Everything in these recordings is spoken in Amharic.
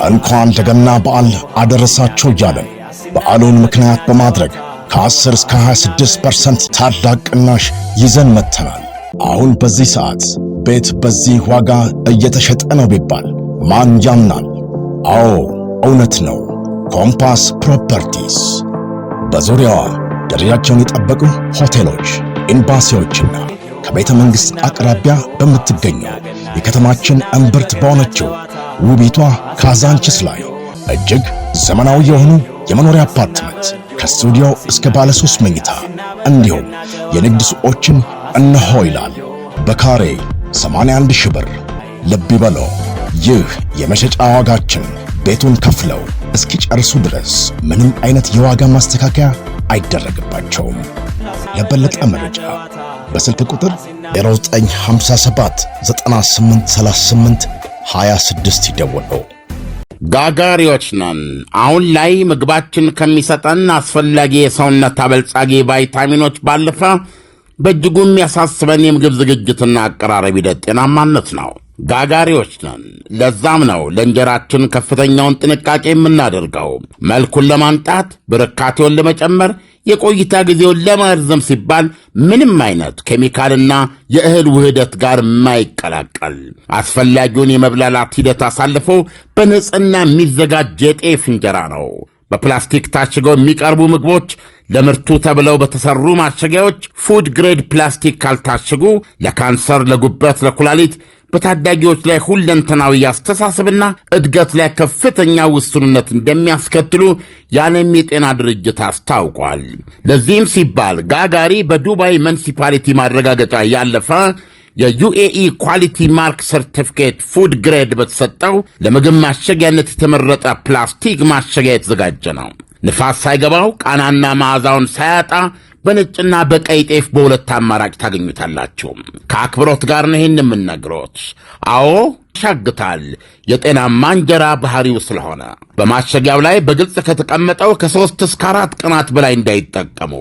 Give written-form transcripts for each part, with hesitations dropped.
እንኳን ለገና በዓል አደረሳችሁ እያለን በዓሉን ምክንያት በማድረግ ከ10 እስከ 26% ታላቅ ቅናሽ ይዘን መጥተናል። አሁን በዚህ ሰዓት ቤት በዚህ ዋጋ እየተሸጠ ነው ቢባል ማን ያምናል? አዎ እውነት ነው። ኮምፓስ ፕሮፐርቲስ በዙሪያዋ ደረጃቸውን የጠበቁ ሆቴሎች፣ ኤምባሲዎችና ከቤተ መንግሥት አቅራቢያ በምትገኘው የከተማችን እምብርት በሆነችው ውቢቷ ካዛንችስ ላይ እጅግ ዘመናዊ የሆኑ የመኖሪያ አፓርትመንት ከስቱዲዮ እስከ ባለ 3 መኝታ እንዲሁም የንግድ ሱቆችን እነሆ ይላል። በካሬ 81 ሺህ ብር። ልብ ይበሎ፣ ይህ የመሸጫ ዋጋችን ቤቱን ከፍለው እስኪጨርሱ ድረስ ምንም አይነት የዋጋ ማስተካከያ አይደረግባቸውም። ለበለጠ መረጃ በስልክ ቁጥር 0957 9838 26 ይደውሉ። ጋጋሪዎች ነን። አሁን ላይ ምግባችን ከሚሰጠን አስፈላጊ የሰውነት አበልጻጊ ቫይታሚኖች ባለፈ በእጅጉ የሚያሳስበን የምግብ ዝግጅትና አቀራረብ ሂደት ጤናማነት ነው። ጋጋሪዎች ነን። ለዛም ነው ለእንጀራችን ከፍተኛውን ጥንቃቄ የምናደርገው። መልኩን ለማንጣት፣ ብርካቴውን ለመጨመር፣ የቆይታ ጊዜውን ለማርዘም ሲባል ምንም አይነት ኬሚካልና የእህል ውህደት ጋር የማይቀላቀል አስፈላጊውን የመብላላት ሂደት አሳልፎ በንጽህና የሚዘጋጅ የጤፍ እንጀራ ነው። በፕላስቲክ ታሽገው የሚቀርቡ ምግቦች ለምርቱ ተብለው በተሰሩ ማሸጊያዎች ፉድ ግሬድ ፕላስቲክ ካልታሸጉ ለካንሰር፣ ለጉበት፣ ለኩላሊት በታዳጊዎች ላይ ሁለንተናዊ አስተሳሰብና እድገት ላይ ከፍተኛ ውስንነት እንደሚያስከትሉ የዓለም የጤና ድርጅት አስታውቋል። ለዚህም ሲባል ጋጋሪ በዱባይ ሙኒሲፓሊቲ ማረጋገጫ ያለፈ የዩኤኢ ኳሊቲ ማርክ ሰርቲፊኬት ፉድ ግሬድ በተሰጠው ለምግብ ማሸጊያነት የተመረጠ ፕላስቲክ ማሸጊያ የተዘጋጀ ነው። ንፋስ ሳይገባው ቃናና መዓዛውን ሳያጣ በነጭና በቀይ ጤፍ በሁለት አማራጭ ታገኙታላችሁ። ከአክብሮት ጋር ነው ይህን የምነግሮት። አዎ ያሻግታል፣ የጤናማ እንጀራ ባህሪው ስለሆነ። በማሸጊያው ላይ በግልጽ ከተቀመጠው ከ3 እስከ 4 ቀናት በላይ እንዳይጠቀሙ።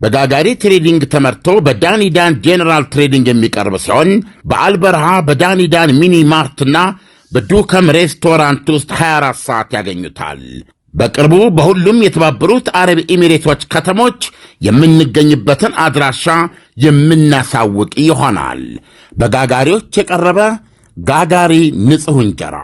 በጋጋሪ ትሬዲንግ ተመርቶ በዳኒዳን ጄኔራል ትሬዲንግ የሚቀርብ ሲሆን በአልበረሃ በዳኒዳን ሚኒ ማርትና በዱከም ሬስቶራንት ውስጥ 24 ሰዓት ያገኙታል። በቅርቡ በሁሉም የተባበሩት አረብ ኤሚሬቶች ከተሞች የምንገኝበትን አድራሻ የምናሳውቅ ይሆናል። በጋጋሪዎች የቀረበ ጋጋሪ ንጹሕ እንጀራ።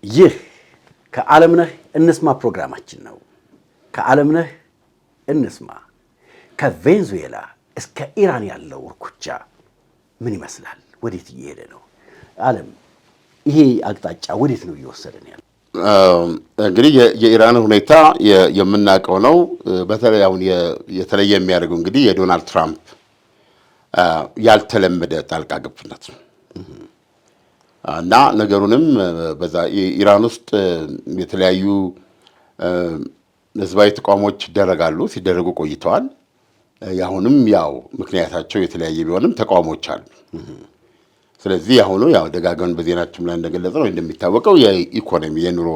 ይህ ከዓለምነህ እንስማ ፕሮግራማችን ነው። ከዓለምነህ እንስማ። ከቬንዙዌላ እስከ ኢራን ያለው እርኩቻ ምን ይመስላል? ወዴት እየሄደ ነው? ዓለም ይሄ አቅጣጫ ወዴት ነው እየወሰደን ያለው? እንግዲህ የኢራን ሁኔታ የምናውቀው ነው። በተለይ አሁን የተለየ የሚያደርገው እንግዲህ የዶናልድ ትራምፕ ያልተለመደ ጣልቃ ገብነት ነው እና ነገሩንም በዛ ኢራን ውስጥ የተለያዩ ህዝባዊ ተቃውሞዎች ሲደረጉ ቆይተዋል። ያሁንም ያው ምክንያታቸው የተለያየ ቢሆንም ተቃውሞዎች አሉ። ስለዚህ ያሁኑ ያው ደጋገን በዜናችን ላይ እንደገለጸው እንደሚታወቀው የኢኮኖሚ የኑሮ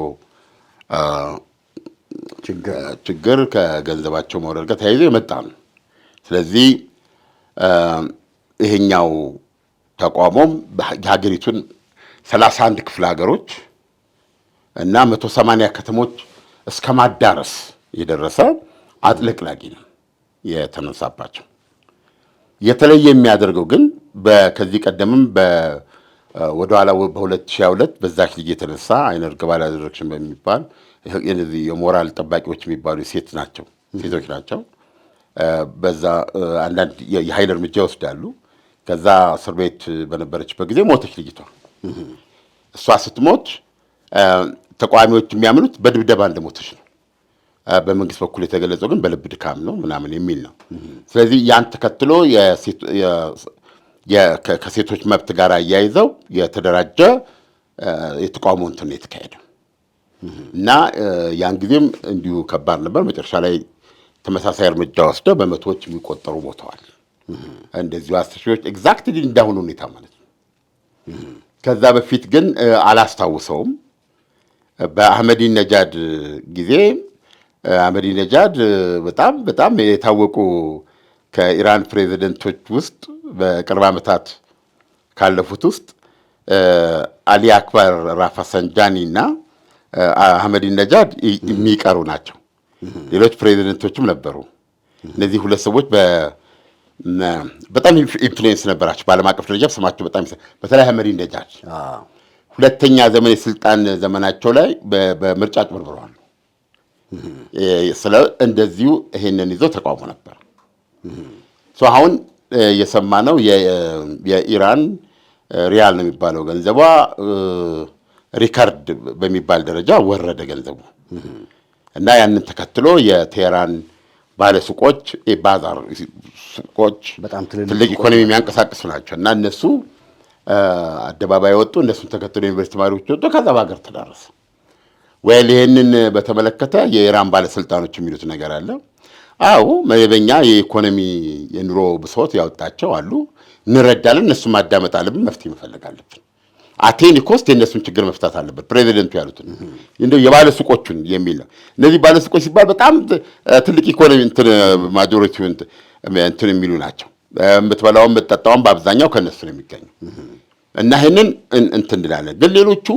ችግር ከገንዘባቸው መውረድ ጋር ተያይዞ የመጣ ነው። ስለዚህ ይሄኛው ተቃውሞም የሀገሪቱን 31 ክፍለ ሀገሮች እና 180 ከተሞች እስከ ማዳረስ የደረሰ አጥለቅላቂ ነው የተነሳባቸው። የተለየ የሚያደርገው ግን ከዚህ ቀደምም ወደኋላ በ2022 በዛች ልጅ የተነሳ አይነ ርግብ አላደረግሽም በሚባል የሞራል ጠባቂዎች የሚባሉ ሴቶች ናቸው። በዛ አንዳንድ የኃይል እርምጃ ይወስዳሉ። ከዛ እስር ቤት በነበረችበት ጊዜ ሞተች ልጅቷ። እሷ ስትሞት ተቃዋሚዎች የሚያምኑት በድብደባ እንደሞተች ነው። በመንግስት በኩል የተገለጸው ግን በልብ ድካም ነው ምናምን የሚል ነው። ስለዚህ ያን ተከትሎ ከሴቶች መብት ጋር አያይዘው የተደራጀ የተቃውሞ እንትን ነው የተካሄደው እና ያን ጊዜም እንዲሁ ከባድ ነበር። መጨረሻ ላይ ተመሳሳይ እርምጃ ወስደው በመቶዎች የሚቆጠሩ ሞተዋል። እንደዚሁ 10 ሺዎች ኤግዛክትሊ እንዳሁኑ ሁኔታ ማለት ነው። ከዛ በፊት ግን አላስታውሰውም በአህመዲነጃድ ጊዜ አህመዲነጃድ በጣም የታወቁ ከኢራን ፕሬዚደንቶች ውስጥ በቅርብ ዓመታት ካለፉት ውስጥ አሊ አክበር ራፋሰንጃኒ እና አህመዲነጃድ የሚቀሩ ናቸው። ሌሎች ፕሬዚደንቶችም ነበሩ። እነዚህ ሁለት ሰዎች በጣም ኢንፍሉዌንስ ነበራቸው በዓለም አቀፍ ደረጃ ስማቸው በጣም በተለይ አህመዲነጃድ ሁለተኛ ዘመን የስልጣን ዘመናቸው ላይ በምርጫ አጭበርብረዋል። እንደዚሁ ይሄንን ይዘው ተቃውሞ ነበር። አሁን የሰማነው የኢራን ሪያል ነው የሚባለው ገንዘቧ ሪካርድ በሚባል ደረጃ ወረደ ገንዘቡ እና ያንን ተከትሎ የቴህራን ባለሱቆች ባዛር ሱቆች ትልቅ ኢኮኖሚ የሚያንቀሳቅሱ ናቸው እና እነሱ አደባባይ ወጡ። እነሱን ተከትሎ ዩኒቨርሲቲ ተማሪዎች ወጡ። ከዛ በሀገር ተዳረሰ። ይህንን በተመለከተ የኢራን ባለስልጣኖች የሚሉት ነገር አለ። አዎ መደበኛ የኢኮኖሚ የኑሮ ብሶት ያወጣቸው አሉ፣ እንረዳለን። እነሱ ማዳመጥ አለብን፣ መፍትሄ መፈለግ አለብን። አቴኒ ኮስት የእነሱን ችግር መፍታት አለበት። ፕሬዚደንቱ ያሉትን እንደው የባለሱቆቹን የሚል ነው። እነዚህ ባለሱቆች ሲባል በጣም ትልቅ ኢኮኖሚ ማጆሪቲው እንትን የሚሉ ናቸው። የምትበላውም የምትጠጣውም በአብዛኛው ከእነሱ ነው የሚገኘው እና ይህንን እንትን እንላለን። ግን ሌሎቹ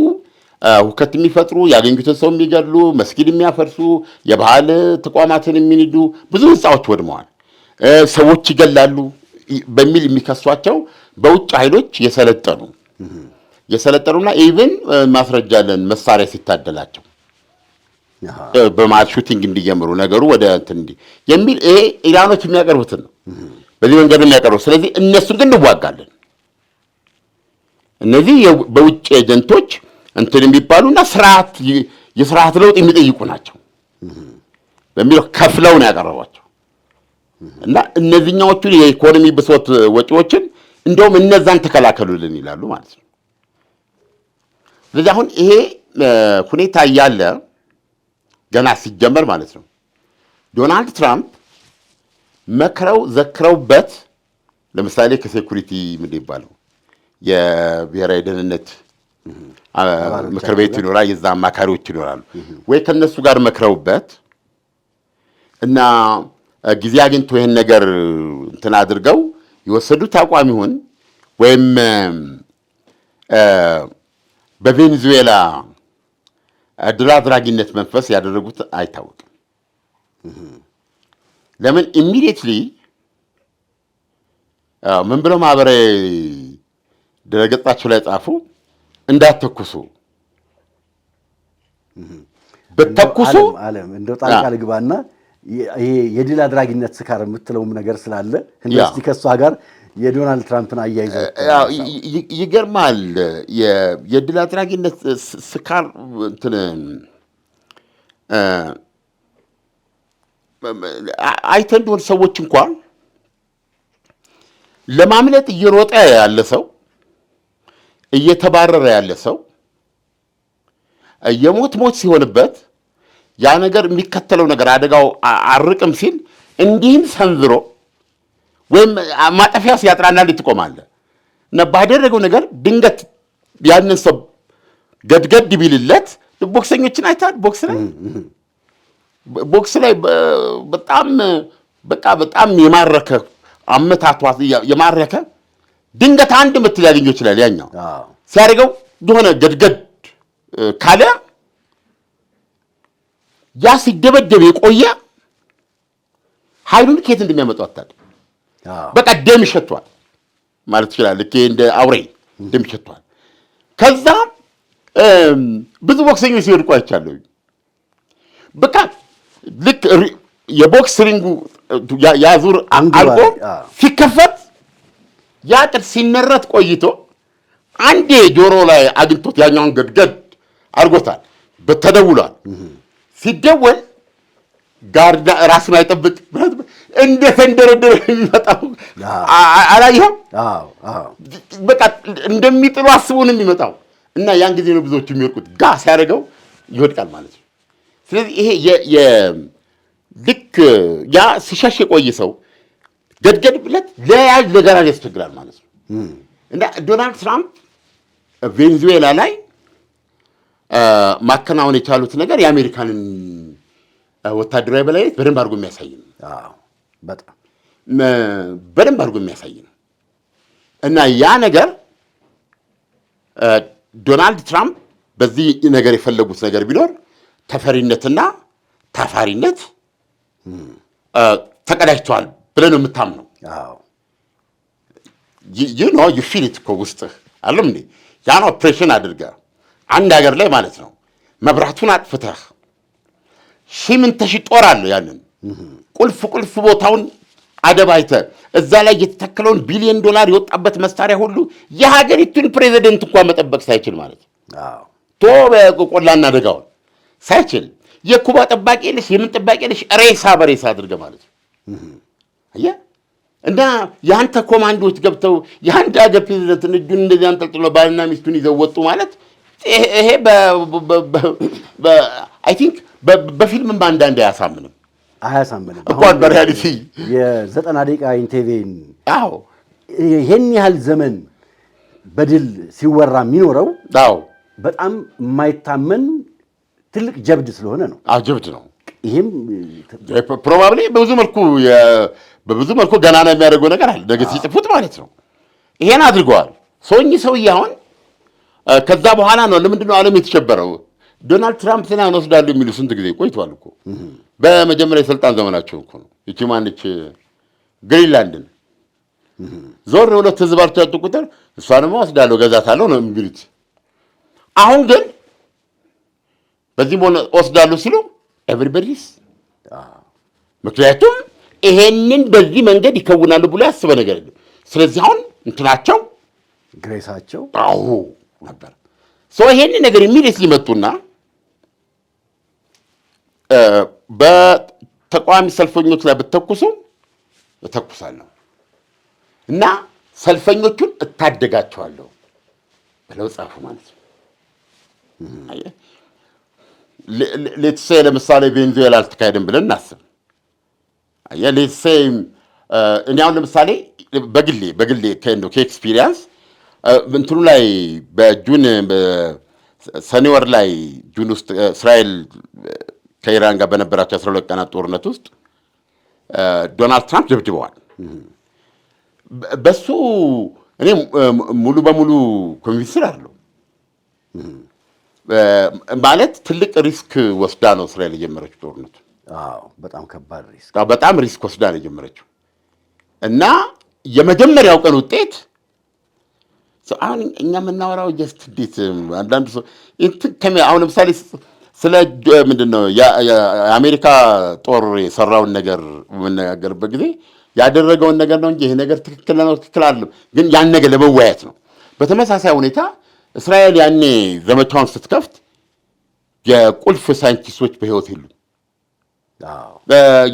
ሁከት የሚፈጥሩ ያገኙትን ሰው የሚገድሉ መስጊድ የሚያፈርሱ የባህል ተቋማትን የሚንዱ ብዙ ህንፃዎች ወድመዋል፣ ሰዎች ይገላሉ በሚል የሚከሷቸው በውጭ ኃይሎች የሰለጠኑና ኢቭን ማስረጃ አለን መሳሪያ ሲታደላቸው በማት ሹቲንግ እንዲጀምሩ ነገሩ ወደ እንትን የሚል ይሄ ኢራኖች የሚያቀርቡትን ነው። በዚህ መንገድ የሚያቀርቡ ስለዚህ እነሱን ግን እንዋጋለን። እነዚህ በውጭ ኤጀንቶች እንትን የሚባሉና የስርዓት ለውጥ የሚጠይቁ ናቸው በሚለው ከፍለው ነው ያቀረቧቸው እና እነዚህኛዎቹን የኢኮኖሚ ብሶት ወጪዎችን እንደውም እነዛን ተከላከሉልን ይላሉ ማለት ነው። ስለዚህ አሁን ይሄ ሁኔታ እያለ ገና ሲጀመር ማለት ነው ዶናልድ ትራምፕ መክረው ዘክረውበት ለምሳሌ ከሴኩሪቲ ምንድን ይባለው የብሔራዊ ደህንነት ምክር ቤት ይኖራል፣ የዛ አማካሪዎች ይኖራሉ ወይ ከነሱ ጋር መክረውበት እና ጊዜ አግኝቶ ይሄን ነገር እንትን አድርገው የወሰዱት አቋም ይሁን ወይም በቬኔዙዌላ ድል አድራጊነት መንፈስ ያደረጉት አይታወቅም። ለምን ኢሚዲየትሊ ምን ብለው ማህበራዊ ድረገጻቸው ላይ ጻፉ? እንዳትተኩሱ በተኩሱ ዓለም እንደው ጣልቃ ልግባና ይሄ የድል አድራጊነት ስካር የምትለውም ነገር ስላለ እንደዚህ ከሷ ጋር የዶናልድ ትራምፕን አያይዘው ይገርማል። የድል አድራጊነት ስካር እንትን አይተን እንደሆነ ሰዎች እንኳን ለማምለጥ እየሮጠ ያለ ሰው እየተባረረ ያለ ሰው የሞት ሲሆንበት ያ ነገር የሚከተለው ነገር አደጋው አርቅም ሲል እንዲህም ሰንዝሮ ወይም ማጠፊያ ሲያጥራና ልትቆማለህ እና ባደረገው ነገር ድንገት ያንን ሰው ገድገድ ቢልለት ቦክሰኞችን አይታል። ቦክስ ላይ በጣም የማረከ አመታቷ የማረከ ድንገት አንድ ምት ሊያገኘው ይችላል። ያኛው ሲያደርገው የሆነ ገድገድ ካለ ያ ሲደበደብ የቆየ ኃይሉን ከየት እንደሚያመጣው አታውቅም። በቃ ደም ይሸቷል ማለት ይችላል። ልክ እንደ አውሬ ደም ይሸቷል። ከዛ ብዙ ቦክሰኞች ሲወድቁ አይቻለሁ። በቃ ልክ የቦክስ ሪንጉ ያዙር አልቆ ሲከፈት ያ ጥርስ ሲነረት ቆይቶ አንዴ ጆሮ ላይ አግኝቶት ያኛውን ገድገድ አድርጎታል። ተደውሏል። ሲደወል ጋርዳ ራሱን አይጠብቅ እንደ ተንደረደረ የሚመጣው አላየኸውም? በቃ እንደሚጥሉ አስቦ ነው የሚመጣው እና ያን ጊዜ ነው ብዙዎች የሚወድቁት። ጋ ሲያደርገው ይወድቃል ማለት ነው። ስለዚህ ይሄ ልክ ያ ሲሸሽ የቆየ ሰው ገድገድ ብለት ለያዥ ለገራዥ ያስቸግራል ማለት ነው። እና ዶናልድ ትራምፕ ቬኔዙዌላ ላይ ማከናወን የቻሉት ነገር የአሜሪካንን ወታደራዊ በላይነት በደንብ አድርጎ የሚያሳይ ነው። በደንብ አድርጎ የሚያሳይ ነው እና ያ ነገር ዶናልድ ትራምፕ በዚህ ነገር የፈለጉት ነገር ቢኖር ተፈሪነትና ታፋሪነት ተቀዳጅተዋል ብለህ ነው የምታምነው። ዩ ፊል ኢት እኮ ውስጥህ አለም እንዴ ያን ኦፕሬሽን አድርገህ አንድ ሀገር ላይ ማለት ነው መብራቱን አጥፍተህ ምን ጦር አለው ያንን ቁልፍ ቦታውን አደባይተህ እዛ ላይ የተተከለውን $ቢሊዮን የወጣበት መሳሪያ ሁሉ የሀገሪቱን ፕሬዚደንት እንኳን መጠበቅ ሳይችል ማለት ቆላና ደጋውን ሳይችል የኩባ ጠባቂ ልሽ የምን ጠባቂ ልሽ ሬሳ በሬሳ አድርገህ ማለት አየህ እና ያንተ ኮማንዶች ገብተው ያንተ ሀገር ፕሬዚደንት እጁን እንደዚህ አንጠልጥሎ ባልና ሚስቱን ይዘው ወጡ ማለት ይሄ አይ ቲንክ በፊልምም አንዳንዴ አያሳምንም እንኳን በሪያሊቲ የ90 ደቂቃ ኢንተርቪውን ይሄን ያህል ዘመን በድል ሲወራ የሚኖረው በጣም የማይታመን ትልቅ ጀብድ ስለሆነ ነው። ጀብድ ነው። ይሄም ፕሮባብሊ በብዙ መልኩ ገናና የሚያደርገው ነገር አለ። ነገ ሲጽፉት ማለት ነው ይሄን አድርገዋል። ሰውዬ አሁን ከዛ በኋላ ነው ለምንድን ነው ዓለም የተሸበረው? ዶናልድ ትራምፕ ስልጣን ወስዳሉ የሚሉ ስንት ጊዜ ቆይቷል እኮ በመጀመሪያ የስልጣን ዘመናቸው እኮ ነው። እቺ ማንች ግሪንላንድን ዞር ሁለት ህዝባቸው ያጡ ቁጥር እሷንም ወስዳለሁ ገዛታለሁ ነው የሚሉት። አሁን ግን በዚህ ሆነ ወስዳለሁ ሲሉ ኤቨሪባዲስ ምክንያቱም ይሄንን በዚህ መንገድ ይከውናሉ ብሎ ያስበ ነገር የለም። ስለዚህ አሁን እንትናቸው ግሬሳቸው ነበር ይሄንን ነገር ኢሚዲየትሊ መጡና በተቃዋሚ ሰልፈኞች ላይ ብትተኩሱ እተኩሳለሁ እና ሰልፈኞቹን እታደጋቸዋለሁ ብለው ጻፉ ማለት ነው። ሌትስ ሴይ ለምሳሌ ቬንዙዌላ አልተካሄደም ብለን እናስብ። ሌትስ ሴይ እኔ አሁን ለምሳሌ በግሌ ከኤክስፒሪየንስ እንትኑ ላይ ሰኔ ወር ላይ ጁን ውስጥ እስራኤል ከኢራን ጋር በነበራቸው 12 ቀናት ጦርነት ውስጥ ዶናልድ ትራምፕ ደብድበዋል። በሱ እኔ ሙሉ በሙሉ ኮንቪንስ አለው ማለት ትልቅ ሪስክ ወስዳ ነው እስራኤል የጀመረችው ጦርነቱ። በጣም ከባድ ሪስክ በጣም ሪስክ ወስዳ ነው የጀመረችው እና የመጀመሪያው ቀን ውጤት አሁን እኛ የምናወራው ጀስት እንዴት አንዳንድ ሰው አሁን ለምሳሌ ስለ ምንድን ነው የአሜሪካ ጦር የሰራውን ነገር የምነጋገርበት ጊዜ ያደረገውን ነገር ነው እንጂ ይሄ ነገር ትክክል ነው ትክክል አይደለም፣ ግን ያን ነገር ለመወያየት ነው። በተመሳሳይ ሁኔታ እስራኤል ያኔ ዘመቻውን ስትከፍት የቁልፍ ሳይንቲስቶች በህይወት የሉም።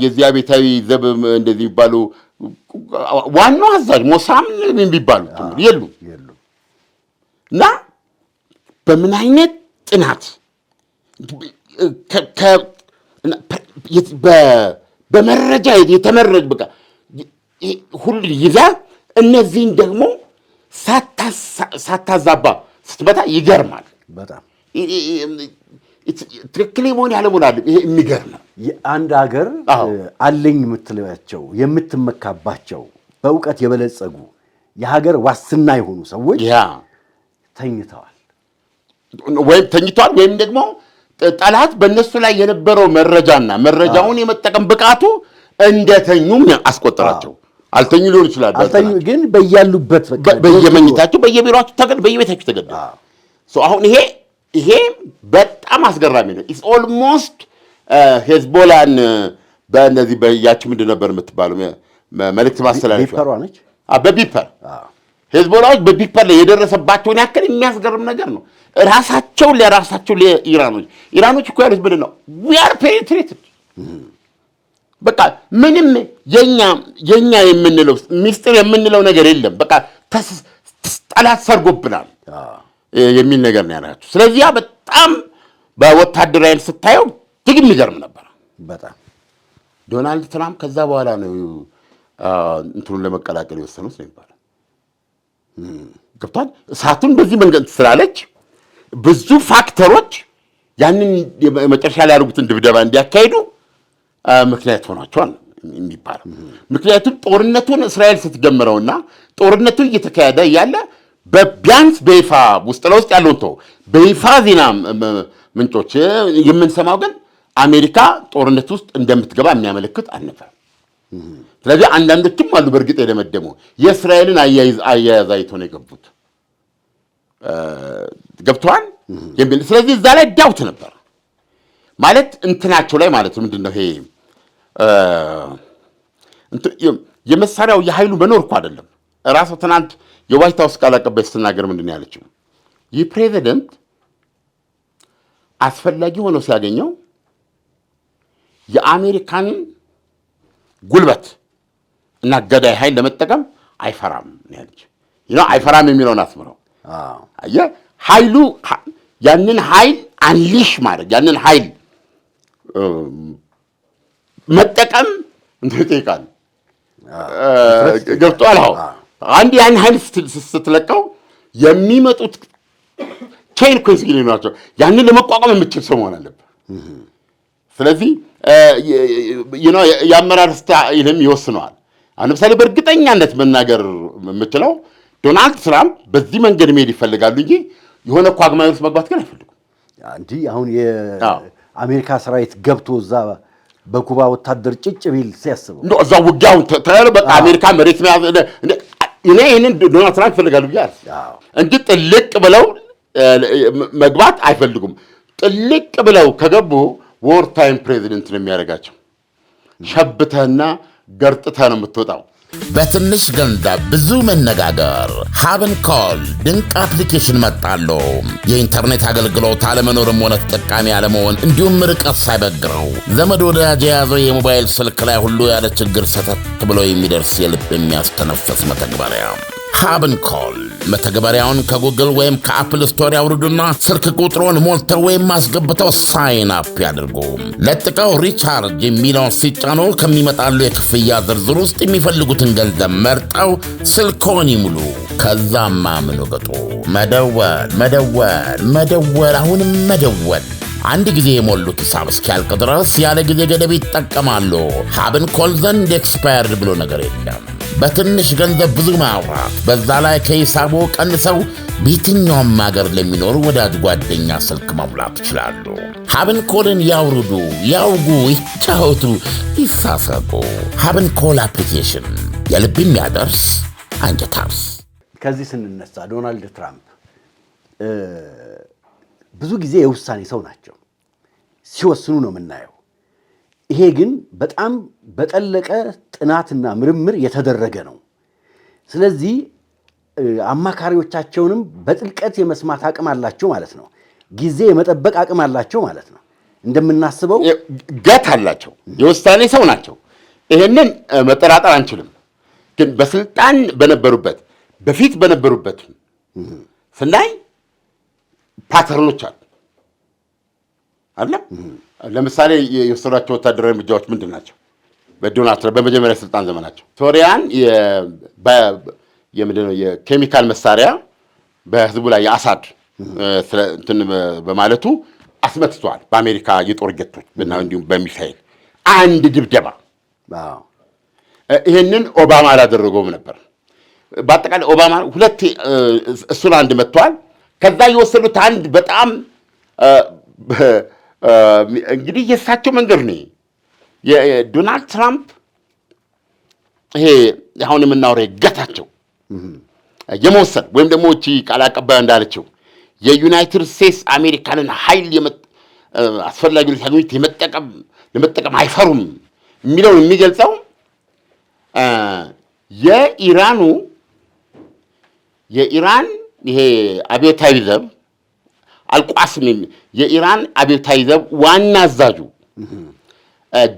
የዚያ ቤታዊ ዘብ እንደዚህ የሚባሉ ዋናው አዛዥ ሞሳም የሚባሉ የሉም እና በምን አይነት ጥናት በመረጃ የተመረጀ በቃ ሁሉ ይዛ እነዚህን ደግሞ ሳታዛባ ስትመታ ይገርማል። በጣም ትክክል መሆን ያለመሆን አለ። ይሄ የሚገርም ነው። የአንድ ሀገር አለኝ የምትላቸው የምትመካባቸው በእውቀት የበለጸጉ የሀገር ዋስትና የሆኑ ሰዎች ተኝተዋል ወይም ደግሞ ጠላት በእነሱ ላይ የነበረው መረጃውን የመጠቀም ብቃቱ እንደተኙም አስቆጠራቸው። አልተኙ ሊሆን ይችላል። ግን በያሉበት በየመኝታቸው በየቤታቸው ተገደሉ። አሁን ይሄ በጣም አስገራሚ ነው። ኢትስ ኦልሞስት ሄዝቦላን በእነዚህ በያች ምንድን ነበር የምትባለው መልእክት ማስተላለፊያ ቢፐሯ ነች። በቢፐር ሄዝቦላዎች በቢፐር ላይ የደረሰባቸውን ያክል የሚያስገርም ነገር ነው። ለራሳቸው ኢራኖች እኮ ያሉት ምንድን ነው? ዊ አር ፔኔትሬትድ በቃ ምንም የኛ የምንለው ሚስጥር የምንለው ነገር የለም። በቃ ጠላት ሰርጎብናል የሚል ነገር ነው ያላቸው። ስለዚህ በጣም በወታደራዊ ስታየው ትግል የሚገርም ነበር በጣም። ዶናልድ ትራምፕ ከዛ በኋላ ነው እንትኑን ለመቀላቀል የወሰኑት ነው ይባላል። ገብቷል። እሳቱን በዚህ መንገድ ስላለች ብዙ ፋክተሮች ያንን መጨረሻ ላይ ያደርጉትን ድብደባ እንዲያካሂዱ ምክንያት ሆኗቸዋል የሚባለው። ምክንያቱም ጦርነቱን እስራኤል ስትጀምረውና ጦርነቱ እየተካሄደ ያለ በቢያንስ በይፋ ውስጥ ለውስጥ ያለውን ተው በይፋ ዜና ምንጮች የምንሰማው ግን አሜሪካ ጦርነት ውስጥ እንደምትገባ የሚያመለክት አልነበረም። ስለዚህ አንዳንዶችም አሉ በእርግጥ የደመደሙ የእስራኤልን አያያዝ አይቶ ነው የገቡት ገብተዋል የሚል። ስለዚህ እዛ ላይ ዳውት ነበር ማለት እንትናቸው ላይ ማለት ምንድነው ይሄ የመሳሪያው የኃይሉ መኖር እኮ አይደለም። ራሱ ትናንት የዋይት ሃውስ ቃል አቀባይ ስትናገር ምንድን ነው ያለችው? ይህ ፕሬዚደንት አስፈላጊ ሆኖ ሲያገኘው የአሜሪካን ጉልበት እና ገዳይ ኃይል ለመጠቀም አይፈራም ነው ያለችው። አይፈራም የሚለውን አስምረው ኃይሉ ያንን ኃይል አንሊሽ ማድረግ ያንን ኃይል መጠቀም እንጠይቃለን። ገብቶሃል? አንድ ያን ኃይል ስትለቀው የሚመጡት ቼን ኮንሲኩዌንስ ናቸው። ያንን ለመቋቋም የምችል ሰው መሆን አለበት። ስለዚህ የአመራር ስታይልም ይወስነዋል። አሁን ለምሳሌ በእርግጠኛነት መናገር የምችለው ዶናልድ ትራምፕ በዚህ መንገድ መሄድ ይፈልጋሉ እንጂ የሆነ ኳግማይ ውስጥ መግባት ግን አይፈልጉም። እንዲህ አሁን የአሜሪካ ሰራዊት ገብቶ እዛ በኩባ ወታደር ጭጭ ቢል ሲያስበው እዛ ውጊያውን በቃ አሜሪካ መሬት መያዝ እኔ ይህንን ዶናልድ ትራምፕ ይፈልጋሉ ብዬ እንጂ ጥልቅ ብለው መግባት አይፈልጉም። ጥልቅ ብለው ከገቡ ዎር ታይም ፕሬዚደንት ነው የሚያደርጋቸው። ሸብተህና ገርጥተህ ነው የምትወጣው። በትንሽ ገንዘብ ብዙ መነጋገር ሀብን ኮል ድንቅ አፕሊኬሽን መጣሉ። የኢንተርኔት አገልግሎት አለመኖርም ሆነ ተጠቃሚ አለመሆን እንዲሁም ርቀት ሳይበግረው ዘመድ ወዳጅ የያዘው የሞባይል ስልክ ላይ ሁሉ ያለ ችግር ሰተት ብሎ የሚደርስ የልብ የሚያስተነፍስ መተግበሪያ ሀብን ኮል። መተግበሪያውን ከጉግል ወይም ከአፕል ስቶር ያውርዱና ስልክ ቁጥሮን ሞልተው ወይም ማስገብተው ሳይን አፕ ያድርጉ። ለጥቀው ሪቻርጅ የሚለውን ሲጫኑ ከሚመጣሉ የክፍያ ዝርዝር ውስጥ የሚፈልጉትን ገንዘብ መርጠው ስልክዎን ይሙሉ። ከዛማ ምን ወገጡ መደወል መደወል መደወል አሁንም መደወል። አንድ ጊዜ የሞሉት ሂሳብ እስኪያልቅ ድረስ ያለ ጊዜ ገደብ ይጠቀማሉ። ሀብን ኮል ዘንድ ኤክስፓየርድ ብሎ ነገር የለም። በትንሽ ገንዘብ ብዙ ማውራት፣ በዛ ላይ ከሂሳቡ ቀንሰው በየትኛውም ሀገር ለሚኖሩ ወዳጅ ጓደኛ ስልክ መሙላት ይችላሉ። ሀብን ኮልን ያውርዱ፣ ያውጉ፣ ይጫወቱ፣ ይሳሰቁ። ሀብን ኮል አፕሊኬሽን የልብ የሚያደርስ አንጀት አርስ። ከዚህ ስንነሳ ዶናልድ ትራምፕ ብዙ ጊዜ የውሳኔ ሰው ናቸው። ሲወስኑ ነው የምናየው። ይሄ ግን በጣም በጠለቀ ጥናትና ምርምር የተደረገ ነው። ስለዚህ አማካሪዎቻቸውንም በጥልቀት የመስማት አቅም አላቸው ማለት ነው። ጊዜ የመጠበቅ አቅም አላቸው ማለት ነው። እንደምናስበው ገት አላቸው። የውሳኔ ሰው ናቸው። ይሄንን መጠራጠር አንችልም። ግን በስልጣን በነበሩበት በፊት በነበሩበት ስናይ ፓተርኖች አለ። ለምሳሌ የወሰዷቸው ወታደራዊ እርምጃዎች ምንድን ናቸው? በዶናልድ ትራምፕ በመጀመሪያ ስልጣን ዘመናቸው ሶሪያን የምንድነው የኬሚካል መሳሪያ በህዝቡ ላይ የአሳድ እንትን በማለቱ አስመትቷል። በአሜሪካ የጦር ጀቶች እና እንዲሁም በሚሳኤል አንድ ድብደባ። ይሄንን ኦባማ አላደረገውም ነበር። በአጠቃላይ ኦባማ ሁለት እሱን አንድ መጥቷል። ከዛ የወሰዱት አንድ በጣም እንግዲህ የእሳቸው መንገድ ነው። የዶናልድ ትራምፕ ይሄ አሁን የምናወራው ገታቸው የመወሰን ወይም ደግሞ እቺ ቃል አቀባዩ እንዳለችው የዩናይትድ ስቴትስ አሜሪካንን ኃይል አስፈላጊነት ያገኙት ለመጠቀም አይፈሩም የሚለውን የሚገልጸው የኢራን ይሄ አብዮታዊ ዘብ አልቋስም የኢራን አብዮታዊ ዘብ ዋና አዛዡ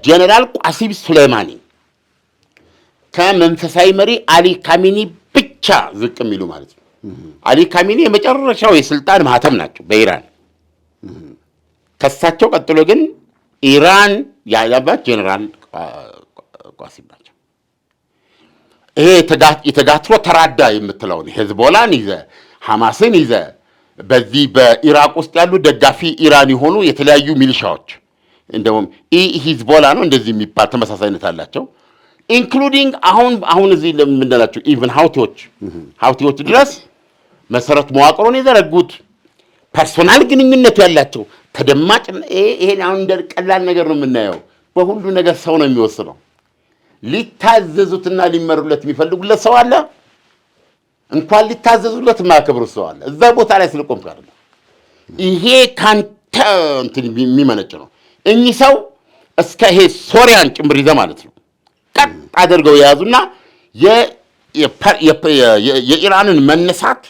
ጀነራል ቋሲም ሱሌማኒ ከመንፈሳዊ መሪ አሊ ካሚኒ ብቻ ዝቅ የሚሉ ማለት ነው። አሊ ካሚኒ የመጨረሻው የስልጣን ማህተም ናቸው በኢራን። ከሳቸው ቀጥሎ ግን ኢራን ያለባት ጀነራል ቋሲም ናቸው። ይሄ የተጋትሮ ተራዳ የምትለውን ሄዝቦላን ይዘ ሐማስን ይዘ በዚህ በኢራቅ ውስጥ ያሉ ደጋፊ ኢራን የሆኑ የተለያዩ ሚሊሻዎች እንደውም ሂዝቦላ ነው እንደዚህ የሚባል ተመሳሳይነት አላቸው። ኢንክሉዲንግ አሁን እዚህ ለምንላቸው ኢቭን ሀውቲዎች ድረስ መሰረት መዋቅሩን የዘረጉት ፐርሶናል ግንኙነት ያላቸው ተደማጭ። ይሄን አሁን እንደ ቀላል ነገር ነው የምናየው። በሁሉ ነገር ሰው ነው የሚወስነው። ሊታዘዙትና ሊመሩለት የሚፈልጉለት ሰው አለ። እንኳን ሊታዘዙለት የማያከብሩት ሰው አለ። እዛ ቦታ ላይ ስለቆምክ አይደለም። ይሄ ካንተ እንትን የሚመነጭ ነው። እኚህ ሰው እስከ ይሄ ሶሪያን ጭምር ይዘህ ማለት ነው ቀጥ አድርገው የያዙና የኢራንን መነሳት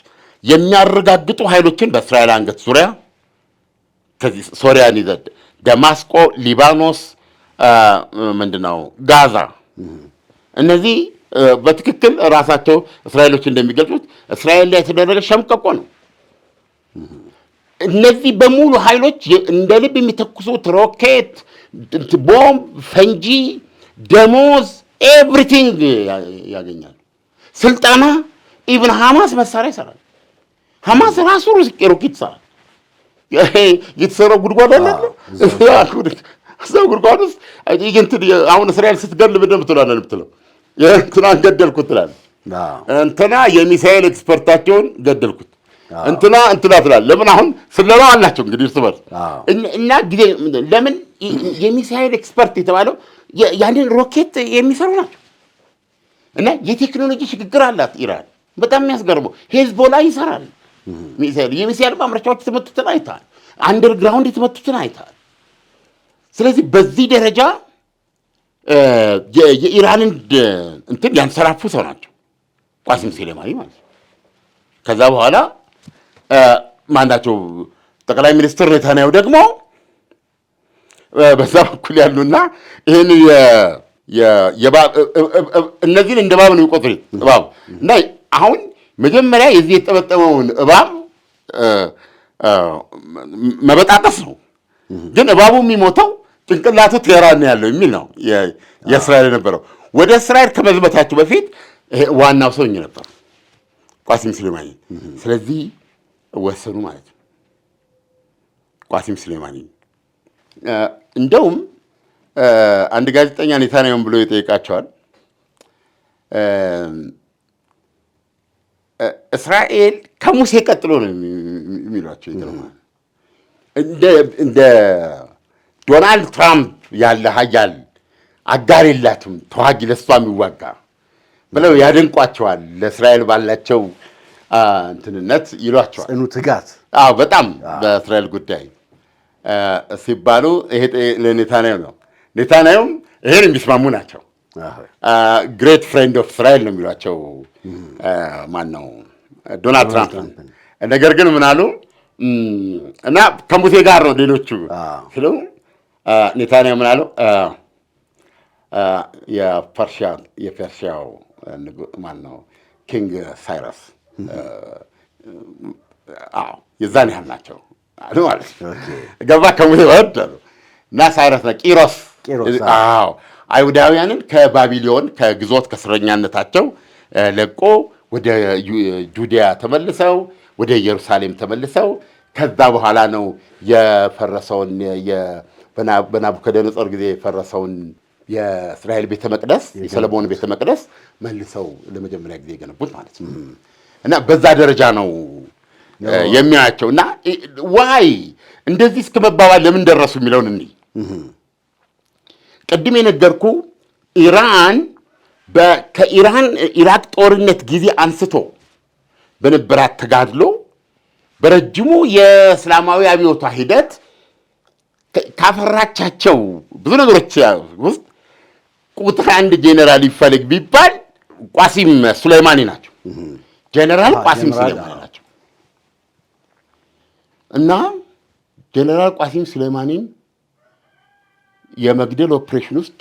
የሚያረጋግጡ ኃይሎችን በእስራኤል አንገት ዙሪያ ከዚህ ሶሪያን ይዘህ ደማስቆ፣ ሊባኖስ፣ ምንድነው ጋዛ፣ እነዚህ በትክክል ራሳቸው እስራኤሎች እንደሚገልጹት እስራኤል ላይ የተደረገ ሸምቀቆ ነው። እነዚህ በሙሉ ኃይሎች እንደ ልብ የሚተኩሱት ሮኬት፣ ቦምብ፣ ፈንጂ፣ ደሞዝ ኤቭሪቲንግ ያገኛሉ። ስልጠና ኢቭን ሐማስ መሳሪያ ይሰራል። ሐማስ ራሱ ሮኬት ይሰራል። የተሰራው ጉድጓድ አለ እዛው ጉድጓድ ውስጥ አሁን እስራኤል ስትገል ምንድን ነው የምትለው? እንትናን ገደልኩት ትላለህ። እንትና የሚሳኤል ኤክስፐርታቸውን ገደልኩት እንትና ትላለህ። ለምን አሁን ስለላ አላቸው እንግዲህ እርስ በርስ እና ጊዜ ለምን የሚሳኤል ኤክስፐርት የተባለው ያንን ሮኬት የሚሰሩ ናቸው። እና የቴክኖሎጂ ሽግግር አላት ኢራን። በጣም የሚያስገርመው ሄዝቦላ ይሰራል። የሚሳኤል ማምረቻዎች የተመቱትን አይተሃል። አንደርግራውንድ የተመቱትን አይተሃል። ስለዚህ በዚህ ደረጃ የኢራንን እንትን ያንሰራፉ ሰው ናቸው ቃሲም ሱሌማኒ ማለት ነው። ከዛ በኋላ ማናቸው ጠቅላይ ሚኒስትር ኔታንያሁ ደግሞ በዛ በኩል ያሉና ይህን እነዚህን እንደ እባብ ነው የሚቆጥሩት። እባብ እና አሁን መጀመሪያ የዚህ የተጠመጠመውን እባብ መበጣጠስ ነው። ግን እባቡ የሚሞተው ጭንቅላቱ ቴህራን ነው ያለው የሚል ነው የእስራኤል የነበረው። ወደ እስራኤል ከመዝመታቸው በፊት ዋናው ሰው እኚህ ነበሩ ቃሲም ሱሌማኒ። ስለዚህ ወሰኑ ማለት ነው ቃሲም ሱሌማኒ። እንደውም አንድ ጋዜጠኛ ኔታንያሁን ብሎ ይጠይቃቸዋል። እስራኤል ከሙሴ ቀጥሎ ነው የሚሏቸው። ይገርማል። እንደ ዶናልድ ትራምፕ ያለ ሀያል አጋር የላትም ተዋጊ ለሷ የሚዋጋ ብለው ያደንቋቸዋል። ለእስራኤል ባላቸው እንትንነት ይሏቸዋል። ጽኑ ትጋት። በጣም በእስራኤል ጉዳይ ሲባሉ ይሄ ለኔታንያሁ ነው። ኔታንያሁም ይሄን የሚስማሙ ናቸው። ግሬት ፍሬንድ ኦፍ እስራኤል ነው የሚሏቸው ማን ነው ዶናልድ ትራምፕ። ነገር ግን ምን አሉ እና ከሙሴ ጋር ነው ሌሎቹ ስለ ኔታንያሁ ምን አሉ የፐርሺያው ማን ነው ኪንግ ሳይረስ የዛን ያህል ናቸው አሉ ማለት ነው። ገባ ከሙሴ ወድ አሉ እና ሳይረስ ነው ቂሮስ አይሁዳውያንን ከባቢሎን ከግዞት ከእስረኛነታቸው ለቆ ወደ ጁዲያ ተመልሰው ወደ ኢየሩሳሌም ተመልሰው ከዛ በኋላ ነው የፈረሰውን በናቡከደነጾር ጊዜ የፈረሰውን የእስራኤል ቤተ መቅደስ የሰለሞን ቤተ መቅደስ መልሰው ለመጀመሪያ ጊዜ የገነቡት ማለት ነው። እና በዛ ደረጃ ነው የሚያያቸው። እና ዋይ እንደዚህ እስከ መባባል ለምን ደረሱ የሚለውን እንይ። ቅድም የነገርኩ ኢራን ከኢራን ኢራቅ ጦርነት ጊዜ አንስቶ በነበራት ተጋድሎ በረጅሙ የእስላማዊ አብዮቷ ሂደት ካፈራቻቸው ብዙ ነገሮች ውስጥ ቁጥር አንድ ጄኔራል ይፈልግ ቢባል ቃሲም ሱሌማኒ ናቸው። ጄኔራል ቃሲም ሱሌማኒ ናቸው። እና ጄኔራል ቃሲም ሱሌማኒን የመግደል ኦፕሬሽን ውስጥ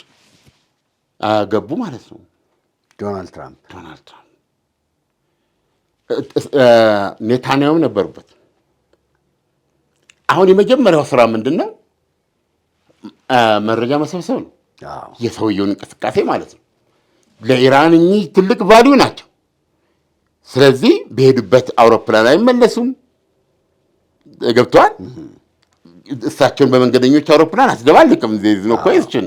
ገቡ ማለት ነው ዶናልድ ትራምፕ። ኔታንያሁ ነበሩበት። አሁን የመጀመሪያው ስራ ምንድን ነው? መረጃ መሰብሰብ ነው። የሰውየውን እንቅስቃሴ ማለት ነው። ለኢራን እኚህ ትልቅ ቫልዩ ናቸው። ስለዚህ በሄዱበት አውሮፕላን አይመለሱም። ገብቷል። እሳቸውን በመንገደኞች አውሮፕላን አስደባልቅም ነው ኮስችን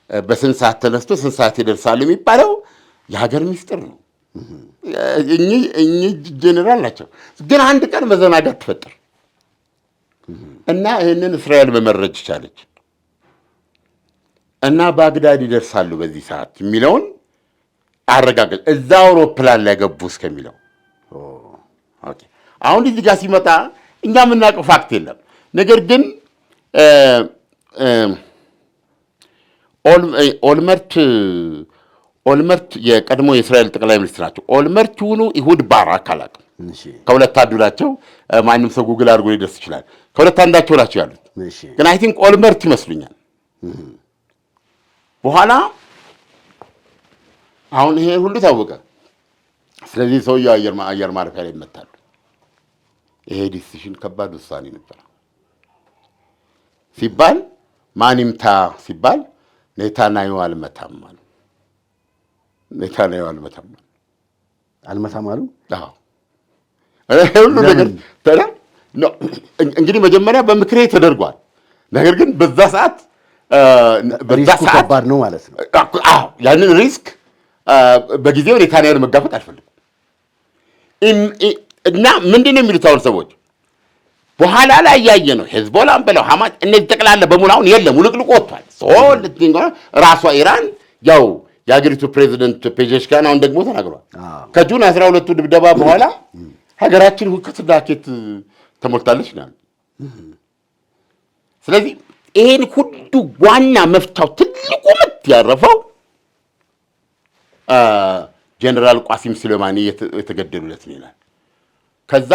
በስንት ሰዓት ተነስቶ ስንት ሰዓት ይደርሳሉ የሚባለው የሀገር ሚስጥር ነው። እኚህ ጄኔራል ናቸው። ግን አንድ ቀን መዘናጋት ተፈጠረ እና ይህንን እስራኤል መመረጅ ቻለች እና ባግዳድ ይደርሳሉ በዚህ ሰዓት የሚለውን አረጋገጥ እዛ አውሮፕላን ላይ ገቡ እስከሚለው። አሁን እዚህ ጋር ሲመጣ እኛ የምናውቀው ፋክት የለም። ነገር ግን ኦልመርት የቀድሞ የእስራኤል ጠቅላይ ሚኒስትር ናቸው። ኦልመርት ይሁኑ ኢሁድ ባራክ አላውቅም። ከሁለት አንዱ ናቸው። ማንም ሰው ጉግል አድርጎ ሊደርስ ይችላል። ከሁለት አንዳቸው ናቸው ያሉት። ግን አይ ቲንክ ኦልመርት ይመስሉኛል። በኋላ አሁን ይሄ ሁሉ ታወቀ። ስለዚህ ሰውየው አየር ማረፊያ ላይ ይመታሉ። ይሄ ዲሲሽን ከባድ ውሳኔ ነበር ሲባል ማን ይምታ ሲባል ኔታንያሁ አልመታም አሉ። ኔታንያሁ አልመታም አሉ። አዎ ሁሉ ነገር እንግዲህ መጀመሪያ በምክሬ ተደርጓል። ነገር ግን በዛ ሰዓት ከባድ ነው ማለት ነው። አዎ ያንን ሪስክ በጊዜው ኔታንያሁን መጋፈጥ አልፈልግም እና ምንድን ነው የሚሉት አሁን ሰዎች በኋላ ላይ ያየ ነው ሄዝቦላን በለው ሐማስ እነዚህ ጠቅላላ በሙሉ አሁን የለም ውልቅልቅ ወጥቷል። ራሷ ኢራን ያው የአገሪቱ ፕሬዚደንት ፔዜሽኪያን አሁን ደግሞ ተናግሯል። ከጁን 12ቱ ድብደባ በኋላ ሀገራችን ሁከትና ሀኬት ተሞልታለች ይላል። ስለዚህ ይሄን ሁሉ ዋና መፍቻው ትልቁ ምት ያረፈው ጀነራል ቃሲም ሱሌማኒ የተገደሉለት ነው ይላል። ከዛ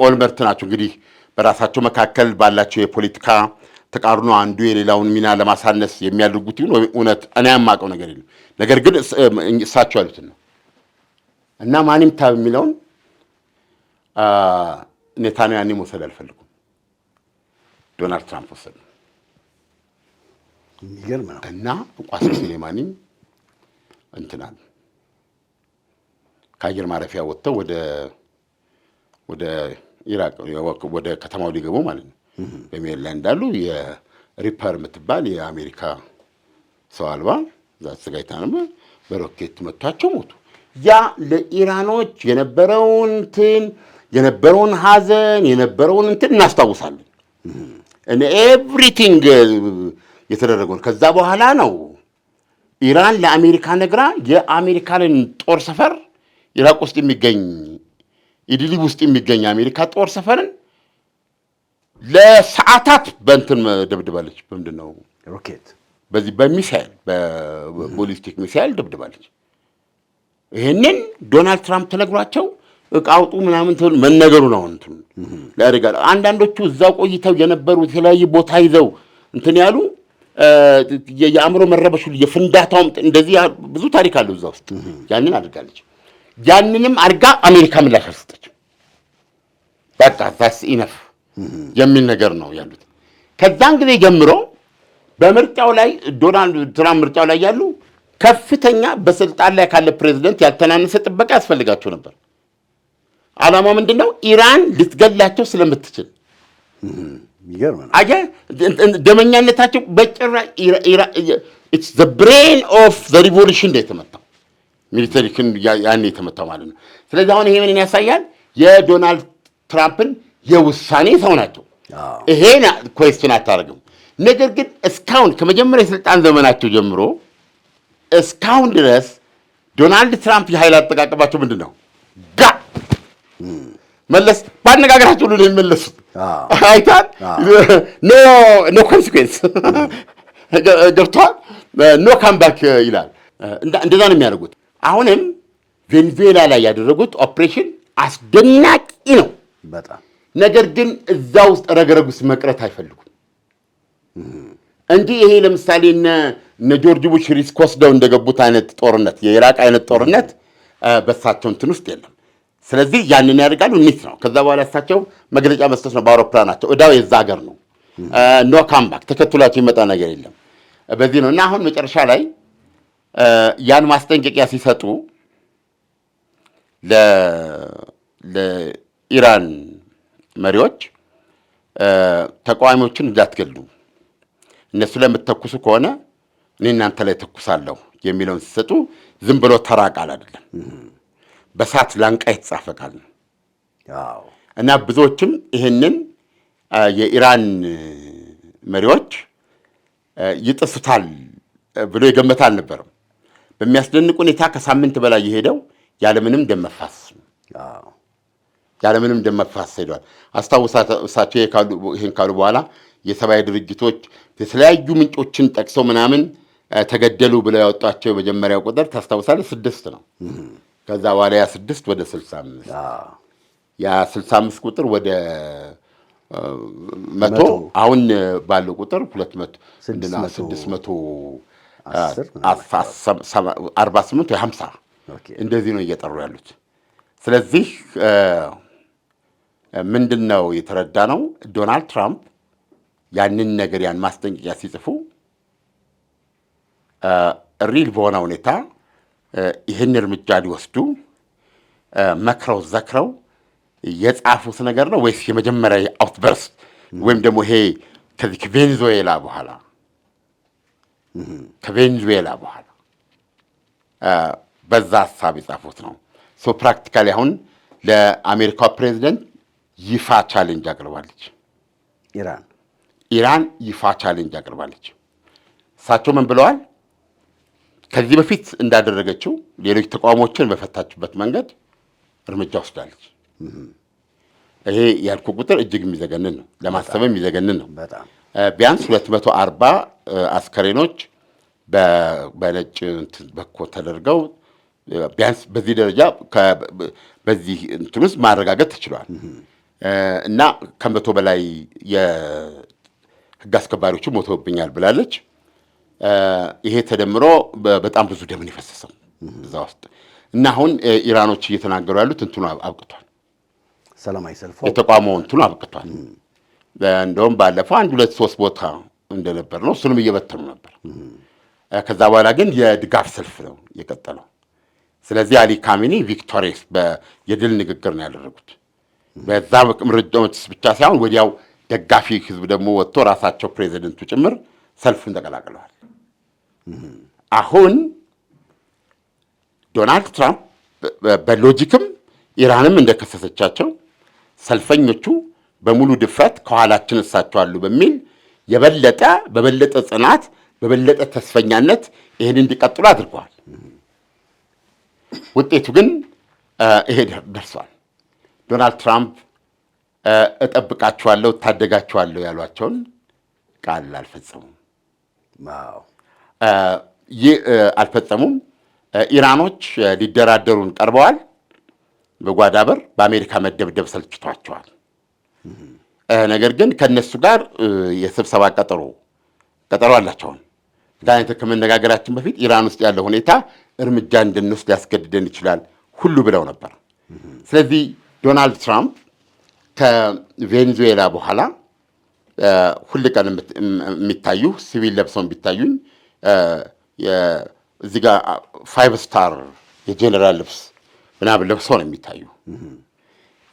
ኦልመርት ናቸው እንግዲህ በራሳቸው መካከል ባላቸው የፖለቲካ ተቃርኖ አንዱ የሌላውን ሚና ለማሳነስ የሚያደርጉት ይሁን እውነት እኔ የማውቀው ነገር የለም። ነገር ግን እሳቸው ያሉትን ነው እና ማን ይምታ የሚለውን ኔታንያሁ ያኔ መውሰድ አልፈልጉም። ዶናልድ ትራምፕ ወሰዱ። የሚገርም ነው። እና ቃሲም ሱሌማኒ እንትናል ከአየር ማረፊያ ወጥተው ወደ ኢራቅ ወደ ከተማው ሊገቡ ማለት ነው። በሜሪላንድ እንዳሉ የሪፐር የምትባል የአሜሪካ ሰው አልባ እዛ ተዘጋጅታ ነበር። በሮኬት መቷቸው ሞቱ። ያ ለኢራኖች የነበረውን ሐዘን የነበረውን እናስታውሳለን። ኤቭሪቲንግ የተደረገውን ከዛ በኋላ ነው ኢራን ለአሜሪካ ነግራ የአሜሪካንን ጦር ሰፈር ኢራቅ ውስጥ የሚገኝ ኢድሊብ ውስጥ የሚገኝ አሜሪካ ጦር ሰፈርን ለሰዓታት በእንትን ደብድባለች። በምንድን ነው ሮኬት በዚህ በሚሳይል በቦሊስቲክ ሚሳይል ደብድባለች። ይሄንን ዶናልድ ትራምፕ ተነግሯቸው ዕቃ አውጡ ምናምን መነገሩ ነው እንትን ያደርጋል። አንዳንዶቹ እዛው ቆይተው የነበሩ የተለያዩ ቦታ ይዘው እንትን ያሉ የአእምሮ መረበሹ የፍንዳታውም እንደዚህ ብዙ ታሪክ አለው እዛ ውስጥ። ያንን አድርጋለች። ያንንም አድርጋ አሜሪካ ምላሽ አልሰጠች። በቃ ታስ ኢነፍ የሚል ነገር ነው ያሉት። ከዛን ጊዜ ጀምሮ በምርጫው ላይ ዶናልድ ትራምፕ ምርጫው ላይ ያሉ ከፍተኛ በስልጣን ላይ ካለ ፕሬዝዳንት ያልተናነሰ ጥበቃ ያስፈልጋቸው ነበር። ዓላማው ምንድነው? ኢራን ልትገላቸው ስለምትችል ይገርም ነው። ደመኛነታቸው በጭራሽ ኢትስ ዘ ብሬን ኦፍ ዘ ሪቮሉሽን የተመታው ሚሊተሪክን ያኔ የተመታው ማለት ነው። ስለዚህ አሁን ይሄ ምን ያሳያል? የዶናልድ ትራምፕን የውሳኔ ሰው ናቸው። ይሄን ኩዌስችን አታደርግም። ነገር ግን እስካሁን ከመጀመሪያ የስልጣን ዘመናቸው ጀምሮ እስካሁን ድረስ ዶናልድ ትራምፕ የኃይል አጠቃቀማቸው ምንድን ነው? መለስ ባነጋገራቸው ሁሉ ነው የሚመለሱት። አይታል ኖ ኮንሲኩዌንስ ገብቷል። ኖ ካምባክ ይላል። እንደዛ ነው የሚያደርጉት። አሁንም ቬኔዙዌላ ላይ ያደረጉት ኦፕሬሽን አስደናቂ ነው በጣም። ነገር ግን እዛ ውስጥ ረግረግ ውስጥ መቅረት አይፈልጉም እንጂ ይሄ ለምሳሌ እነ ጆርጅ ቡሽ ሪስክ ወስደው እንደገቡት አይነት ጦርነት የኢራቅ አይነት ጦርነት በሳቸው እንትን ውስጥ የለም። ስለዚህ ያንን ያደርጋሉ። ኒት ነው። ከዛ በኋላ እሳቸው መግለጫ መስጠት ነው በአውሮፕላናቸው። እዳው የዛ ሀገር ነው። ኖ ካምባክ ተከትሏቸው ይመጣ ነገር የለም። በዚህ ነው እና አሁን መጨረሻ ላይ ያን ማስጠንቀቂያ ሲሰጡ ለኢራን መሪዎች ተቃዋሚዎችን እንዳትገሉ፣ እነሱ ላይ የምትተኩሱ ከሆነ እኔ እናንተ ላይ ተኩሳለሁ የሚለውን ሲሰጡ ዝም ብሎ ተራ ቃል አይደለም፣ በሳት ላንቃ የተጻፈ ቃል ነው። እና ብዙዎችም ይህንን የኢራን መሪዎች ይጥሱታል ብሎ የገመተ አልነበረም። በሚያስደንቅ ሁኔታ ከሳምንት በላይ የሄደው ያለምንም ደም መፋሰስ ሄዷል። አስታውሳቸው ይህን ካሉ በኋላ የሰብአዊ ድርጅቶች የተለያዩ ምንጮችን ጠቅሰው ምናምን ተገደሉ ብለው ያወጧቸው የመጀመሪያው ቁጥር ታስታውሳለህ? 6 ነው። ከዛ በኋላ ያ 6 ወደ 65 ያ 65 ቁጥር ወደ 100 አሁን ባለው ቁጥር 200 648 ወይ 50 እንደዚህ ነው እየጠሩ ያሉት። ስለዚህ ምንድን ነው የተረዳ ነው ዶናልድ ትራምፕ ያንን ነገር ያን ማስጠንቀቂያ ሲጽፉ ሪል በሆነ ሁኔታ ይህን እርምጃ ሊወስዱ መክረው ዘክረው የጻፉት ነገር ነው ወይስ የመጀመሪያ አውትበርስት ወይም ደግሞ ይሄ ከዚህ ከቬንዙዌላ በኋላ በዛ ሀሳብ የጻፉት ነው? ሶ ፕራክቲካሊ አሁን ለአሜሪካው ፕሬዚደንት ይፋ ቻሌንጅ አቅርባለች። ኢራን ይፋ ቻሌንጅ አቅርባለች። እሳቸው ምን ብለዋል? ከዚህ በፊት እንዳደረገችው ሌሎች ተቃውሞችን በፈታችበት መንገድ እርምጃ ወስዳለች። ይሄ ያልኩ ቁጥር እጅግ የሚዘገንን ነው፣ ለማሰብ የሚዘገንን ነው። ቢያንስ 240 አስከሬኖች በነጭ በኮ ተደርገው ቢያንስ በዚህ ደረጃ በዚህ እንትን ውስጥ ማረጋገጥ ተችሏል። እና ከ100 በላይ የህግ አስከባሪዎቹ ሞተውብኛል ብላለች። ይሄ ተደምሮ በጣም ብዙ ደምን የፈሰሰው እዛ ውስጥ እና አሁን ኢራኖች እየተናገሩ ያሉት እንትኑ አብቅቷል፣ ሰላማዊ ሰልፉ የተቃውሞ እንትኑ አብቅቷል። እንደውም ባለፈው 1 2 3 ቦታ እንደነበር ነው፣ እሱንም እየበተኑ ነበር። ከዛ በኋላ ግን የድጋፍ ሰልፍ ነው የቀጠለው። ስለዚህ አሊ ካሚኒ ቪክቶሪየስ የድል ንግግር ነው ያደረጉት። በዛ ምርጫዎች ብቻ ሳይሆን ወዲያው ደጋፊ ህዝብ ደግሞ ወጥቶ ራሳቸው ፕሬዚደንቱ ጭምር ሰልፉን ተቀላቅለዋል። አሁን ዶናልድ ትራምፕ በሎጂክም ኢራንም እንደከሰሰቻቸው ሰልፈኞቹ በሙሉ ድፍረት ከኋላችን እሳቸው አሉ በሚል በበለጠ ጽናት በበለጠ ተስፈኛነት ይህን እንዲቀጥሉ አድርገዋል። ውጤቱ ግን ይሄ ደርሷል። ዶናልድ ትራምፕ እጠብቃችኋለሁ፣ እታደጋችኋለሁ ያሏቸውን ቃል አልፈጸሙም። ኢራኖች ሊደራደሩን ቀርበዋል። በጓዳ በር በአሜሪካ መደብደብ ሰልችቷቸዋል። ነገር ግን ከነሱ ጋር የስብሰባ ቀጠሮ አላቸውን ጋር ከመነጋገራችን በፊት ኢራን ውስጥ ያለው ሁኔታ እርምጃ እንድንወስድ ሊያስገድደን ይችላል ሁሉ ብለው ነበር። ስለዚህ ዶናልድ ትራምፕ ከቬንዙዌላ በኋላ ሁል ቀን የሚታዩ ሲቪል ለብሰው ቢታዩኝ እዚህ ጋር 5 ስታር የጄኔራል ልብስ ምናምን ለብሰው ነው የሚታዩ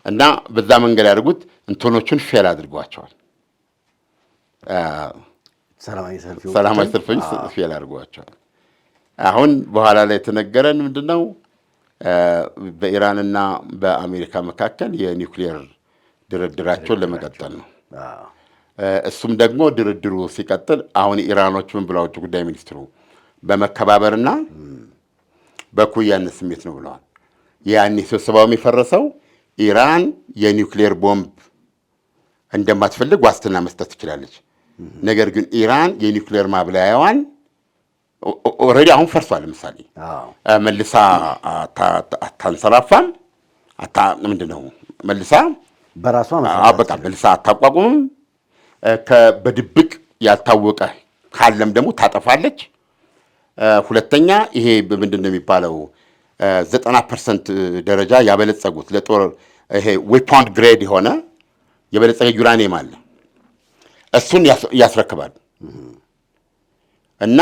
እና በዛ መንገድ ያደርጉት እንትኖቹን ፌል አድርጓቸዋል። ሰላማዊ ሰልፈኞች ፌል አድርጓቸዋል። አሁን በኋላ ላይ የተነገረን ምንድነው በኢራንና በአሜሪካ መካከል የኒውክሌር ድርድራቸውን ለመቀጠል ነው። እሱም ደግሞ ድርድሩ ሲቀጥል አሁን ኢራኖች ምን ብለዋል? ውጭ ጉዳይ ሚኒስትሩ በመከባበርና በኩያነት ስሜት ነው ብለዋል። ያኔ ስብሰባው የሚፈረሰው ኢራን የኒውክሌር ቦምብ እንደማትፈልግ ዋስትና መስጠት ትችላለች። ነገር ግን ኢራን የኒውክሌር ማብላያዋን ኦልሬዲ አሁን ፈርሷል። ለምሳሌ መልሳ አታንሰራፋም፣ ምንድነው መልሳ በራሷ በቃ መልሳ አታቋቁምም። በድብቅ ያልታወቀ ካለም ደግሞ ታጠፋለች። ሁለተኛ ይሄ ምንድን ነው የሚባለው 90% ደረጃ ያበለጸጉት ለጦር ይሄ ዌፖን ግሬድ የሆነ የበለጸገ ዩራኒየም አለ፣ እሱን ያስረክባል። እና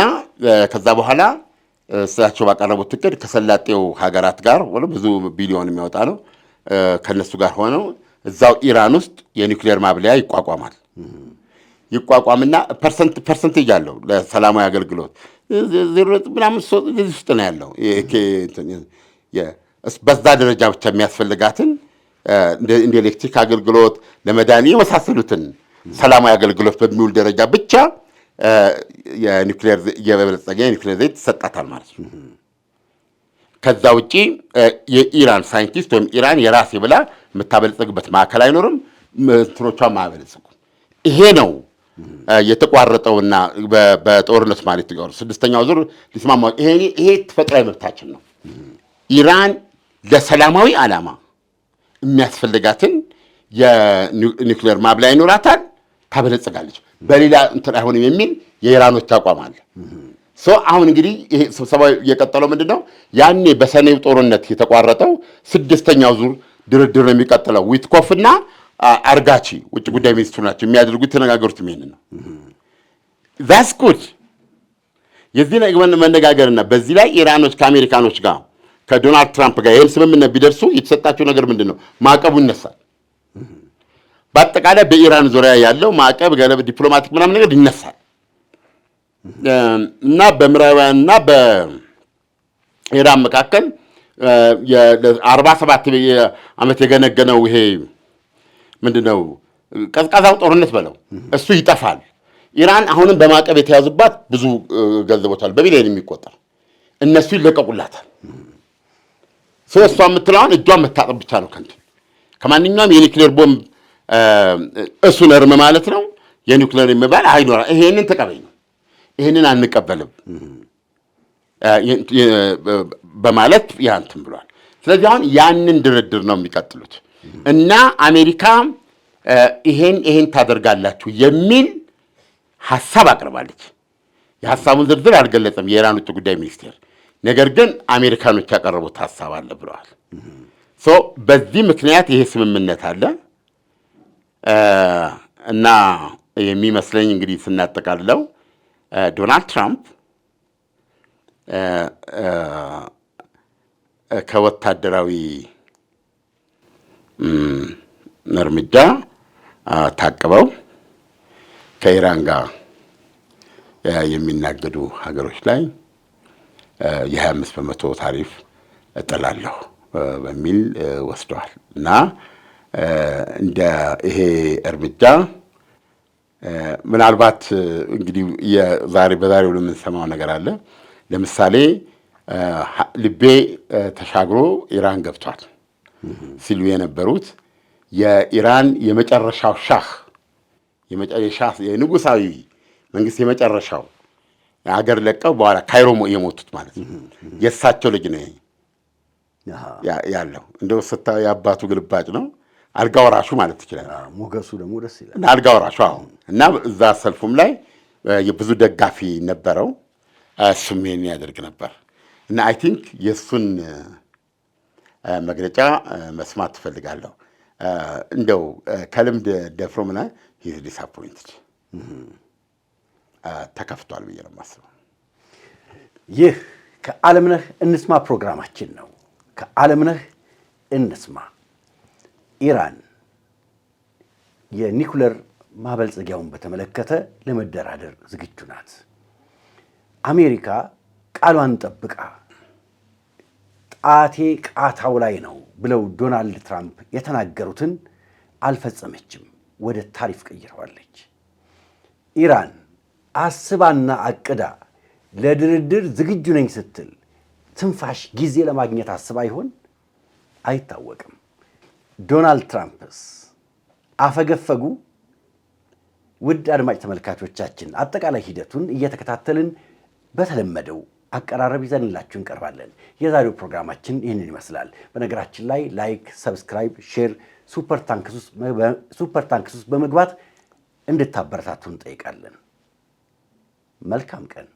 ከዛ በኋላ እሳቸው ባቀረቡት እቅድ ከሰላጤው ሀገራት ጋር ብዙ ቢሊዮን የሚያወጣ ነው ከነሱ ጋር ሆነው እዛው ኢራን ውስጥ የኒውክሌር ማብለያ ይቋቋማል። ይቋቋምና ፐርሰንቴጅ አለው ለሰላማዊ አገልግሎት 0.3 ውስጥ ነው ያለው። በዛ ደረጃ ብቻ የሚያስፈልጋትን እንደ ኤሌክትሪክ አገልግሎት ለመድኃኒት የመሳሰሉትን ሰላማዊ አገልግሎት በሚውል ደረጃ ብቻ የበለጸገ የኒውክሌር ዘይት ይሰጣታል ማለት ነው። ከዛ ውጪ የኢራን ሳይንቲስት ወይም ኢራን የራሴ ብላ የምታበለጸግበት ማዕከል አይኖርም። እንትኖቿን ማበለጽጉ ይሄ ነው የተቋረጠውና በጦርነት ማለት ነው 6ኛው ዙር ሊስማማ ይሄ ተፈጥሯዊ መብታችን ነው። ኢራን ለሰላማዊ ዓላማ የሚያስፈልጋትን የኒውክሌር ማብላያ ይኖራታል፣ ታበለጽጋለች። በሌላ እንትን አይሆንም የሚል የኢራኖች አቋም አለ። አሁን እንግዲህ ይሄ ስብሰባው የቀጠለው ምንድነው? ያኔ በሰኔው ጦርነት የተቋረጠው 6ኛው ዙር ድርድር ነው የሚቀጥለው። ዊትኮፍና አርጋቺ ውጭ ጉዳይ ሚኒስትሩ ናቸው የሚያደርጉት። ተነጋገሩት ምን ነው that's good የዚህ ላይ መነጋገርና በዚህ ላይ ኢራኖች ከአሜሪካኖች ጋር ከዶናልድ ትራምፕ ጋር ይሄን ስምምነት ቢደርሱ የተሰጣቸው ነገር ምንድነው? ማዕቀቡ ይነሳል። በአጠቃላይ በኢራን ዙሪያ ያለው ማዕቀብ ገለብ ዲፕሎማቲክ ምናምን ነገር ይነሳል እና በምዕራባውያንና በኢራን መካከል የ47 ዓመት የገነገነው ይሄ ምንድነው ቀዝቃዛው ጦርነት በለው እሱ ይጠፋል። ኢራን አሁንም በማዕቀብ የተያዙባት ብዙ ገንዘቦች አሉ፣ በቢሊዮን የሚቆጠር እነሱ ይለቀቁላታል። እሷ የምትለውን እጇን መታጠብ ብቻ ነው ከማንኛውም የኒውክሌር ቦምብ እሱን እርም ማለት ነው። የኒውክሌር የሚባል አይኖራ ይሄንን ተቀበይ ነው ይሄንን አንቀበልም በማለት ያንተም ብሏል። ስለዚህ አሁን ያንን ድርድር ነው የሚቀጥሉት እና አሜሪካ ይሄን ታደርጋላችሁ የሚል ሐሳብ አቅርባለች። የሐሳቡን ዝርዝር አልገለጸም የኢራን ውጭ ጉዳይ ሚኒስቴር። ነገር ግን አሜሪካኖች ያቀረቡት ሐሳብ አለ ብለዋል። በዚህ ምክንያት ይሄ ስምምነት አለ እና የሚመስለኝ እንግዲህ ስናጠቃልለው ዶናልድ ትራምፕ ከወታደራዊ እርምጃ ታቅበው ከኢራን ጋር የሚናገዱ ሀገሮች ላይ የ25% ታሪፍ እጥላለሁ በሚል ወስደዋል እና እንደ ይሄ እርምጃ ምናልባት እንግዲህ በዛሬው የምንሰማው ነገር አለ። ለምሳሌ ልቤ ተሻግሮ ኢራን ገብቷል ሲሉ የነበሩት የኢራን የመጨረሻው ሻህ የንጉሳዊ መንግስት የመጨረሻው ሀገር ለቀው በኋላ ካይሮ የሞቱት ማለት ነው። የእሳቸው ልጅ ነው ያለው። እንደው ስታየው የአባቱ ግልባጭ ነው። አልጋ ወራሹ ማለት ይችላል። ሞገሱ ደግሞ ደስ ይላል። አልጋ ወራሹ እና እዛ ሰልፉም ላይ የብዙ ደጋፊ ነበረው። እሱም ይሄን ያደርግ ነበር እና አይ ቲንክ የእሱን መግለጫ መስማት ትፈልጋለሁ። እንደው ከልምድ ደፍሮ ምና ሂዝ ዲስአፖይንትድ ተከፍቷል ብዬ ነው የማስበው። ይህ ከዓለምነህ እንስማ ፕሮግራማችን ነው። ከዓለምነህ እንስማ። ኢራን የኒኩለር ማበልጸጊያውን በተመለከተ ለመደራደር ዝግጁ ናት። አሜሪካ ቃሏን ጠብቃ ጣቴ ቃታው ላይ ነው ብለው ዶናልድ ትራምፕ የተናገሩትን አልፈጸመችም፣ ወደ ታሪፍ ቀይረዋለች። ኢራን አስባና አቅዳ ለድርድር ዝግጁ ነኝ ስትል ትንፋሽ ጊዜ ለማግኘት አስባ ይሆን? አይታወቅም። ዶናልድ ትራምፕስ አፈገፈጉ? ውድ አድማጭ ተመልካቾቻችን አጠቃላይ ሂደቱን እየተከታተልን በተለመደው አቀራረብ ይዘንላችሁ እንቀርባለን። የዛሬው ፕሮግራማችን ይህንን ይመስላል። በነገራችን ላይ ላይክ፣ ሰብስክራይብ፣ ሼር ሱፐር ታንክስ ውስጥ በመግባት እንድታበረታቱን እንጠይቃለን። መልካም ቀን።